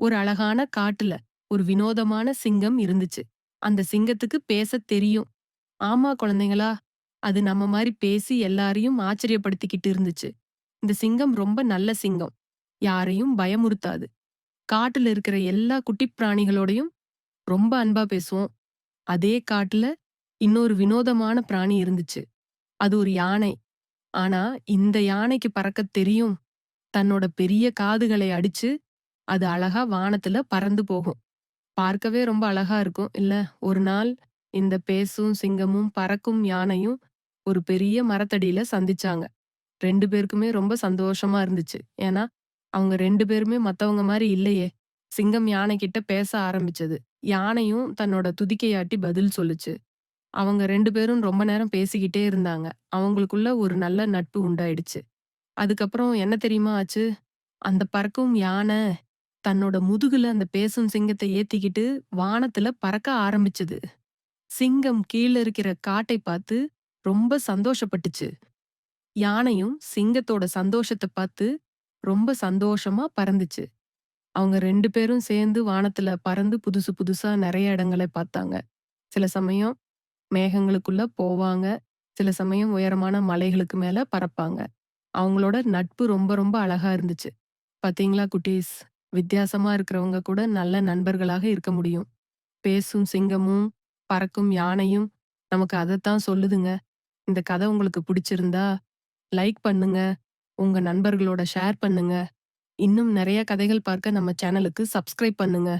ஒரு அழகான காட்டுல ஒரு வினோதமான சிங்கம் இருந்துச்சு. அந்த சிங்கத்துக்கு பேசத் தெரியும். ஆமா குழந்தைங்களா, அது நம்ம மாரி பேசி எல்லாரையும் ஆச்சரியப்படுத்திக்கிட்டு இருந்துச்சு. இந்த சிங்கம் ரொம்ப நல்ல சிங்கம். யாரையும் பயமுறுத்தாது. காட்டுல இருக்கிற எல்லா குட்டிப் பிராணிகளோடையும் ரொம்ப அன்பா பேசும். அதே காட்டுல இன்னொரு வினோதமான பிராணி இருந்துச்சு. அது ஒரு யானை. ஆனா இந்த யானைக்கு பறக்கத் தெரியும். தன்னோட பெரிய காதுகளை அடிச்சு அது அழகா வானத்துல பறந்து போகும். பார்க்கவே ரொம்ப அழகா இருக்கும் இல்ல? ஒரு நாள் இந்த பேசும் சிங்கமும், பறக்கும் யானையும் ஒரு பெரிய மரத்தடியில சந்திச்சாங்க. 2 பேருக்குமே ரொம்ப சந்தோஷமா இருந்துச்சு. ஏன்னா, அவங்க 2 பேருமே மத்தவங்க மாரி இல்லையே! சிங்கம் யானை கிட்ட பேச ஆரம்பிச்சது. யானையும் தன்னோட துதிக்கையாட்டி பதில் சொல்லுச்சு. அவங்க 2 பேரும் ரொம்ப நேரம் பேசிக்கிட்டே இருந்தாங்க. அவங்களுக்குள்ள ஒரு நல்ல நட்பு உண்டாயிடுச்சு. அதுக்கப்புறம் என்ன தெரியுமா ஆச்சு? அந்த பறக்கும் யானை தன்னோட முதுகுல அந்த பேசும் சிங்கத்தை ஏத்திக்கிட்டு வானத்துல பறக்க ஆரம்பிச்சது. சிங்கம் கீழ இருக்கிற காட்டை பார்த்து ரொம்ப சந்தோஷப்பட்டுச்சு. யானையும் சிங்கத்தோட சந்தோஷத்த பார்த்து ரொம்ப சந்தோஷமா பறந்துச்சு. அவங்க 2 பேரும் சேர்ந்து வானத்துல பறந்து புதுசு புதுசா நெறைய இடங்கள பார்த்தாங்க. சில சமயம் மேகங்களுக்குள்ள போவாங்க. சில சமயம் உயரமான மலைகளுக்கு மேல பறப்பாங்க. அவங்களோட நட்பு ரொம்ப ரொம்ப அழகா இருந்துச்சு. பாத்தீங்களா குட்டீஸ்? வித்தியாசமா இருக்கிறவங்க கூட நல்ல நண்பர்களாக இருக்க முடியும். பேசும் சிங்கமும், பறக்கும் யானையும் நமக்கு அதத்தான் சொல்லுதுங்க. இந்த கதை உங்களுக்கு பிடிச்சிருந்தா லைக் பண்ணுங்க. உங்க நண்பர்களோட ஷேர் பண்ணுங்க. இன்னும் நெறைய கதைகள் பார்க்க நம்ம சேனலுக்கு சப்ஸ்கிரைப் பண்ணுங்க.